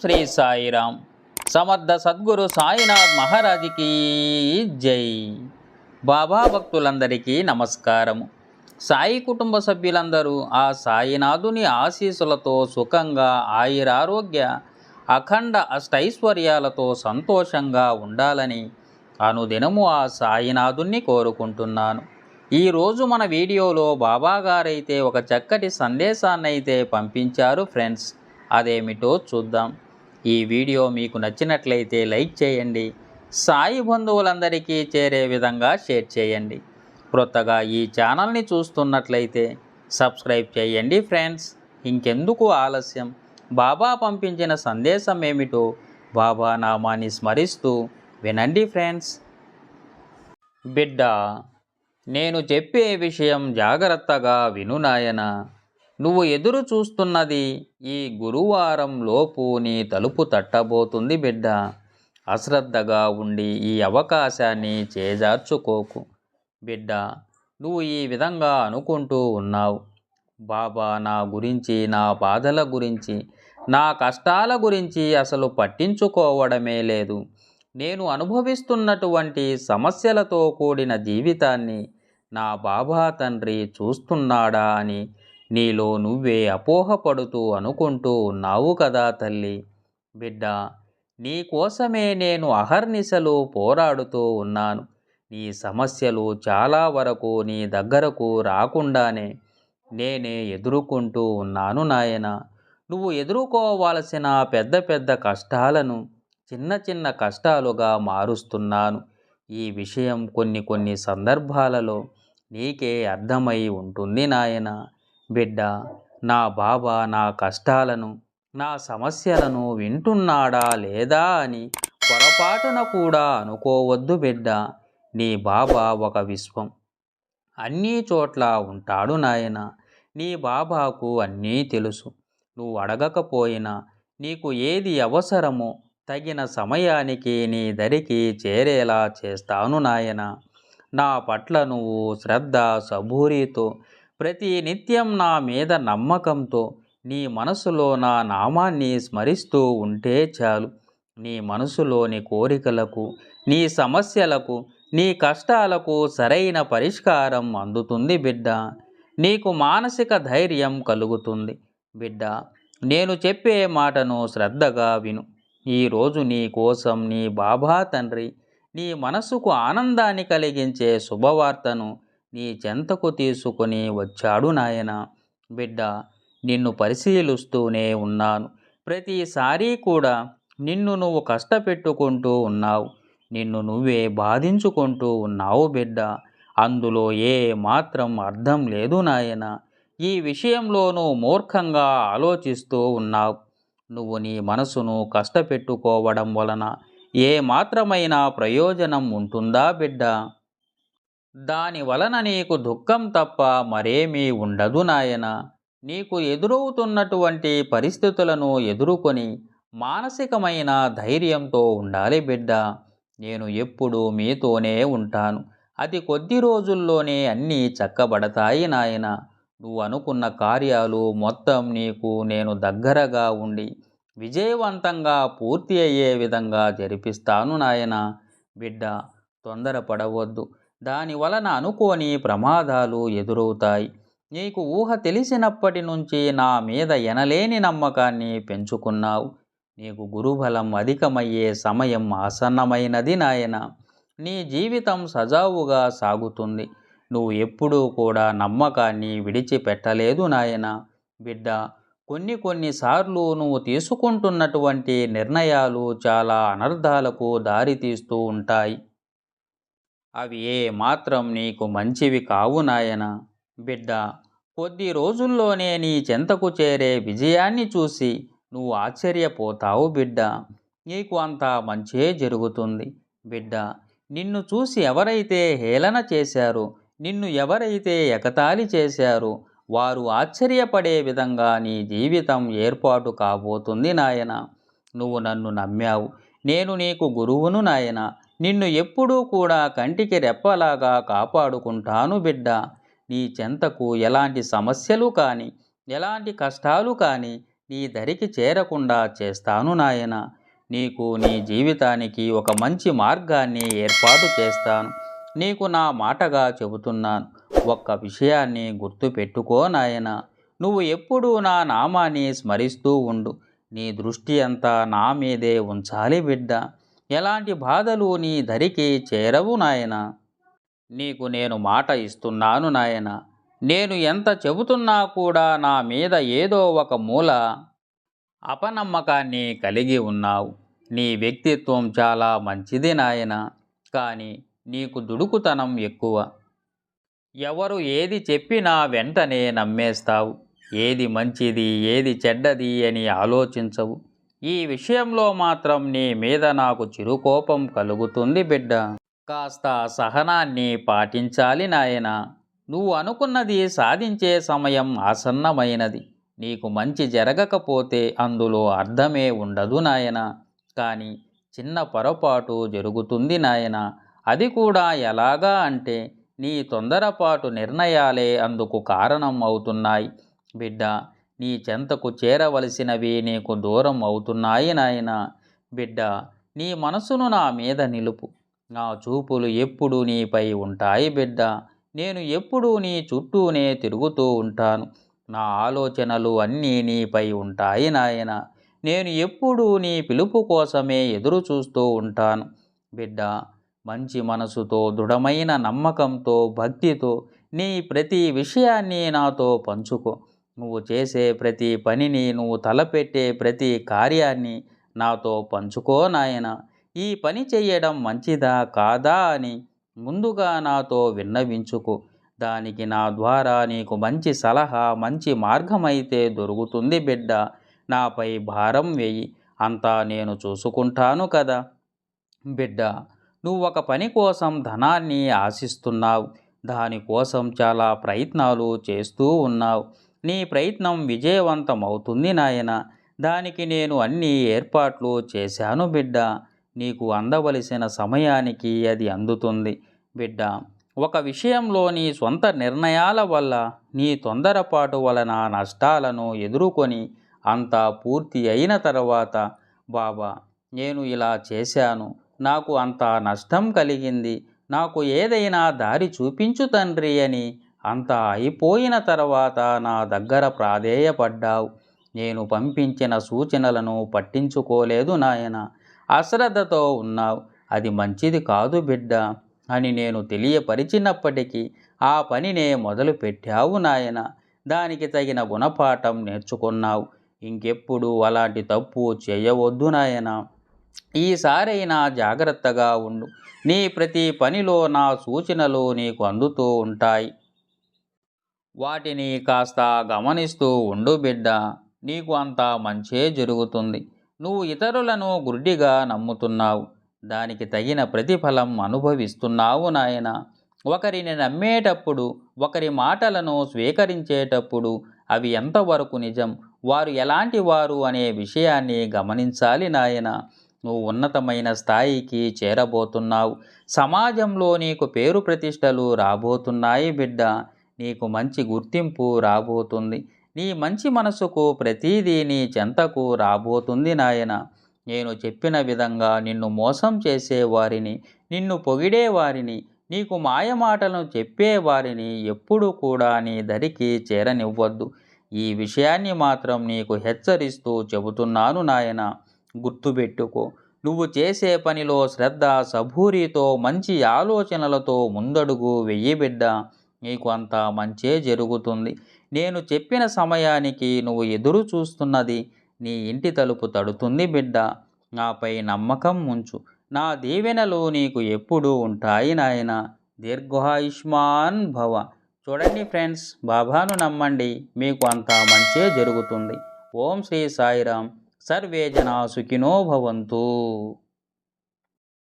శ్రీ సాయిరామ్. సమర్థ సద్గురు సాయినాథ్ మహారాజుకి జై. బాబా భక్తులందరికీ నమస్కారము. సాయి కుటుంబ సభ్యులందరూ ఆ సాయినాథుని ఆశీస్సులతో సుఖంగా ఆయురారోగ్య అఖండ అష్టైశ్వర్యాలతో సంతోషంగా ఉండాలని అనుదినము ఆ సాయినాథుణ్ణి కోరుకుంటున్నాను. ఈరోజు మన వీడియోలో బాబాగారైతే ఒక చక్కటి సందేశాన్నైతే పంపించారు ఫ్రెండ్స్. అదేమిటో చూద్దాం. ఈ వీడియో మీకు నచ్చినట్లయితే లైక్ చేయండి, సాయి బంధువులందరికీ చేరే విధంగా షేర్ చేయండి. క్రొత్తగా ఈ ఛానల్ని చూస్తున్నట్లయితే సబ్స్క్రైబ్ చేయండి ఫ్రెండ్స్. ఇంకెందుకు ఆలస్యం, బాబా పంపించిన సందేశం ఏమిటో బాబా నామాన్ని స్మరిస్తూ వినండి ఫ్రెండ్స్. బిడ్డ, నేను చెప్పే విషయం జాగ్రత్తగా విను నాయనా. నువ్వు ఎదురు చూస్తున్నది ఈ గురువారం లోపు నీ తలుపు తట్టబోతుంది బిడ్డ. అశ్రద్ధగా ఉండి ఈ అవకాశాన్ని చేజార్చుకోకు బిడ్డ. నువ్వు ఈ విధంగా అనుకుంటూ ఉన్నావు, బాబా నా గురించి, నా బాధల గురించి, నా కష్టాల గురించి అసలు పట్టించుకోవడమే లేదు. నేను అనుభవిస్తున్నటువంటి సమస్యలతో కూడిన జీవితాన్ని నా బాబా తండ్రి చూస్తున్నాడా అని నీలో నువ్వే అపోహపడుతూ అనుకుంటూ ఉన్నావు కదా తల్లి. బిడ్డ, నీ కోసమే నేను అహర్నిశలు పోరాడుతూ ఉన్నాను. నీ సమస్యలు చాలా వరకు నీ దగ్గరకు రాకుండానే నేనే ఎదుర్కొంటూ ఉన్నాను నాయన. నువ్వు ఎదుర్కోవాల్సిన పెద్ద పెద్ద కష్టాలను చిన్న చిన్న కష్టాలుగా మారుస్తున్నాను. ఈ విషయం కొన్ని సందర్భాలలో నీకే అర్థమై ఉంటుంది నాయన. బిడ్డ, నా బాబా నా కష్టాలను, నా సమస్యలను వింటున్నాడా లేదా అని పొరపాటున కూడా అనుకోవద్దు బిడ్డ. నీ బాబా ఒక విశ్వం, అన్నీ చోట్ల ఉంటాడు నాయన. నీ బాబాకు అన్నీ తెలుసు. నువ్వు అడగకపోయినా నీకు ఏది అవసరమో తగిన సమయానికి నీ దరికి చేరేలా చేస్తాను నాయన. నా పట్ల నువ్వు శ్రద్ధ సబూరితో ప్రతి నిత్యం నా మీద నమ్మకంతో నీ మనసులో నా నామాన్ని స్మరిస్తూ ఉంటే చాలు. నీ మనసులోని కోరికలకు, నీ సమస్యలకు, నీ కష్టాలకు సరైన పరిష్కారం అందుతుంది బిడ్డ. నీకు మానసిక ధైర్యం కలుగుతుంది బిడ్డ. నేను చెప్పే మాటను శ్రద్ధగా విను. ఈరోజు నీ కోసం నీ బాబా తండ్రి నీ మనసుకు ఆనందాన్ని కలిగించే శుభవార్తను నీ చెంతకు తీసుకొని వచ్చాడు నాయన. బిడ్డ, నిన్ను పరిశీలిస్తూనే ఉన్నాను. ప్రతిసారి కూడా నిన్ను నువ్వు కష్టపెట్టుకుంటూ ఉన్నావు, నిన్ను నువ్వే బాధించుకుంటూ ఉన్నావు బిడ్డ. అందులో ఏ మాత్రం అర్థం లేదు నాయన. ఈ విషయంలో నువ్వు మూర్ఖంగా ఆలోచిస్తూ ఉన్నావు. నువ్వు నీ మనసును కష్టపెట్టుకోవడం వలన ఏ మాత్రమైన ప్రయోజనం ఉంటుందా బిడ్డ? దాని వలన నీకు దుఃఖం తప్ప మరేమీ ఉండదు నాయన. నీకు ఎదురవుతున్నటువంటి పరిస్థితులను ఎదుర్కొని మానసికమైన ధైర్యంతో ఉండాలి బిడ్డ. నేను ఎప్పుడూ మీతోనే ఉంటాను. అతి కొద్ది రోజుల్లోనే అన్నీ చక్కబడతాయి నాయన. నువ్వు అనుకున్న కార్యాలు మొత్తం నీకు నేను దగ్గరగా ఉండి విజయవంతంగా పూర్తి అయ్యే విధంగా జరిపిస్తాను నాయన. బిడ్డ, తొందరపడవద్దు. దాని వలన అనుకోని ప్రమాదాలు ఎదురవుతాయి. నీకు ఊహ తెలిసినప్పటి నుంచి నా మీద ఎనలేని నమ్మకాన్ని పెంచుకున్నావు. నీకు గురుబలం అధికమయ్యే సమయం ఆసన్నమైనది నాయన. నీ జీవితం సజావుగా సాగుతుంది. నువ్వు ఎప్పుడూ కూడా నమ్మకాన్ని విడిచిపెట్టలేదు నాయన. బిడ్డ, కొన్నిసార్లు నువ్వు తీసుకుంటున్నటువంటి నిర్ణయాలు చాలా అనర్థాలకు దారితీస్తూ ఉంటాయి. అవి ఏ మాత్రం నీకు మంచివి కావు నాయన. బిడ్డ, కొద్ది రోజుల్లోనే నీ చెంతకు చేరే విజయాన్ని చూసి నువ్వు ఆశ్చర్యపోతావు బిడ్డ. నీకు అంతా మంచే జరుగుతుంది బిడ్డ. నిన్ను చూసి ఎవరైతే హేళన చేశారో, నిన్ను ఎవరైతే ఎగతాళి చేశారో వారు ఆశ్చర్యపడే విధంగా నీ జీవితం ఏర్పాటు కాబోతుంది నాయన. నువ్వు నన్ను నమ్మావు, నేను నీకు గురువును నాయన. నిన్ను ఎప్పుడూ కూడా కంటికి రెప్పలాగా కాపాడుకుంటాను బిడ్డ. నీ చెంతకు ఎలాంటి సమస్యలు కానీ, ఎలాంటి కష్టాలు కానీ నీ దరికి చేరకుండా చేస్తాను నాయన. నీకు నీ జీవితానికి ఒక మంచి మార్గాన్ని ఏర్పాటు చేస్తాను. నీకు నా మాటగా చెబుతున్నాను. ఒక్క విషయాన్ని గుర్తుపెట్టుకో నాయన. నువ్వు ఎప్పుడూ నా నామాన్ని స్మరిస్తూ ఉండు. నీ దృష్టి అంతా నా మీదే ఉంచాలి బిడ్డ. ఎలాంటి బాధలు నీ దరికి చేరవు నాయన. నీకు నేను మాట ఇస్తున్నాను నాయన. నేను ఎంత చెబుతున్నా కూడా నా మీద ఏదో ఒక మూల అపనమ్మకాన్ని కలిగి ఉన్నావు. నీ వ్యక్తిత్వం చాలా మంచిది నాయన. కానీ నీకు దుడుకుతనం ఎక్కువ. ఎవరు ఏది చెప్పినా వెంటనే నమ్మేస్తావు. ఏది మంచిది ఏది చెడ్డది అని ఆలోచించవు. ఈ విషయంలో మాత్రం నీ మీద నాకు చిరుకోపం కలుగుతుంది బిడ్డ. కాస్త సహనాన్ని పాటించాలి నాయన. నువ్వు అనుకున్నది సాధించే సమయం ఆసన్నమైనది. నీకు మంచి జరగకపోతే అందులో అర్థమే ఉండదు నాయన. కానీ చిన్న పొరపాటు జరుగుతుంది నాయన. అది కూడా ఎలాగా అంటే నీ తొందరపాటు నిర్ణయాలే అందుకు కారణం అవుతున్నాయి బిడ్డ. నీ చెంతకు చేరవలసినవి నీకు దూరం అవుతున్నాయి నాయన. బిడ్డ, నీ మనసును నా మీద నిలుపు. నా చూపులు ఎప్పుడు నీపై ఉంటాయి బిడ్డ. నేను ఎప్పుడూ నీ చుట్టూనే తిరుగుతూ ఉంటాను. నా ఆలోచనలు అన్నీ నీపై ఉంటాయి నాయన. నేను ఎప్పుడూ నీ పిలుపు కోసమే ఎదురు చూస్తూ ఉంటాను బిడ్డ. మంచి మనసుతో, దృఢమైన నమ్మకంతో, భక్తితో నీ ప్రతి విషయాన్ని నాతో పంచుకో. నువ్వు చేసే ప్రతి పనిని, నువ్వు తలపెట్టే ప్రతి కార్యాన్ని నాతో పంచుకో నాయన. ఈ పని చెయ్యడం మంచిదా కాదా అని ముందుగా నాతో విన్నవించుకో. దానికి నా ద్వారా నీకు మంచి సలహా, మంచి మార్గమైతే దొరుకుతుంది బిడ్డ. నాపై భారం వేయి, అంతా నేను చూసుకుంటాను కదా బిడ్డ. నువ్వు ఒక పని కోసం ధనాన్ని ఆశిస్తున్నావు. దానికోసం చాలా ప్రయత్నాలు చేస్తూ ఉన్నావు. నీ ప్రయత్నం విజయవంతమవుతుంది నాయన. దానికి నేను అన్ని ఏర్పాట్లు చేశాను బిడ్డ. నీకు అందవలసిన సమయానికి అది అందుతుంది బిడ్డ. ఒక విషయంలో నీ సొంత నిర్ణయాల వల్ల, నీ తొందరపాటు వలన నష్టాలను ఎదుర్కొని అంతా పూర్తి అయిన తర్వాత, బాబా నేను ఇలా చేశాను, నాకు అంత నష్టం కలిగింది, నాకు ఏదైనా దారి చూపించు తండ్రి అని అంతా అయిపోయిన తర్వాత నా దగ్గర ప్రాధేయపడ్డావు. నేను పంపించిన సూచనలను పట్టించుకోలేదు నాయన. అశ్రద్ధతో ఉన్నావు. అది మంచిది కాదు బిడ్డ అని నేను తెలియపరిచినప్పటికీ ఆ పనినే మొదలు పెట్టావు నాయన. దానికి తగిన గుణపాఠం నేర్చుకున్నావు. ఇంకెప్పుడు అలాంటి తప్పు చేయవద్దు నాయన. ఈసారైనా జాగ్రత్తగా ఉండు. నీ ప్రతి పనిలో నా సూచనలు నీకు అందుతూ ఉంటాయి. వాటిని కాస్త గమనిస్తూ ఉండు బిడ్డ. నీకు అంతా మంచే జరుగుతుంది. నువ్వు ఇతరులను గుడ్డిగా నమ్ముతున్నావు. దానికి తగిన ప్రతిఫలం అనుభవిస్తున్నావు నాయన. ఒకరిని నమ్మేటప్పుడు, ఒకరి మాటలను స్వీకరించేటప్పుడు అవి ఎంతవరకు నిజం, వారు ఎలాంటి వారు అనే విషయాన్ని గమనించాలి నాయన. నువ్వు ఉన్నతమైన స్థాయికి చేరబోతున్నావు. సమాజంలో నీకు పేరు ప్రతిష్టలు రాబోతున్నాయి బిడ్డ. నీకు మంచి గుర్తింపు రాబోతుంది. నీ మంచి మనసుకు ప్రతీదీ నీ చెంతకు రాబోతుంది నాయన. నేను చెప్పిన విధంగా నిన్ను మోసం చేసేవారిని, నిన్ను పొగిడేవారిని, నీకు మాయమాటలను చెప్పేవారిని ఎప్పుడు కూడా నీ దరికి చేరనివ్వద్దు. ఈ విషయాన్ని మాత్రం నీకు హెచ్చరిస్తూ చెబుతున్నాను నాయన. గుర్తుపెట్టుకో. నువ్వు చేసే పనిలో శ్రద్ధ, సబూరితో, మంచి ఆలోచనలతో ముందడుగు వెయ్యి బిడ్డ. నీకు అంతా మంచే జరుగుతుంది. నేను చెప్పిన సమయానికి నువ్వు ఎదురు చూస్తున్నది నీ ఇంటి తలుపు తడుతుంది బిడ్డ. నాపై నమ్మకం ఉంచు. నా దీవెనలు నీకు ఎప్పుడూ ఉంటాయి నాయన. దీర్ఘాయుష్మాన్ భవ. చూడండి ఫ్రెండ్స్, బాబాను నమ్మండి, మీకు అంతా మంచే జరుగుతుంది. ఓం శ్రీ సాయిరాం. సర్వే జనా సుఖినో భవంతు.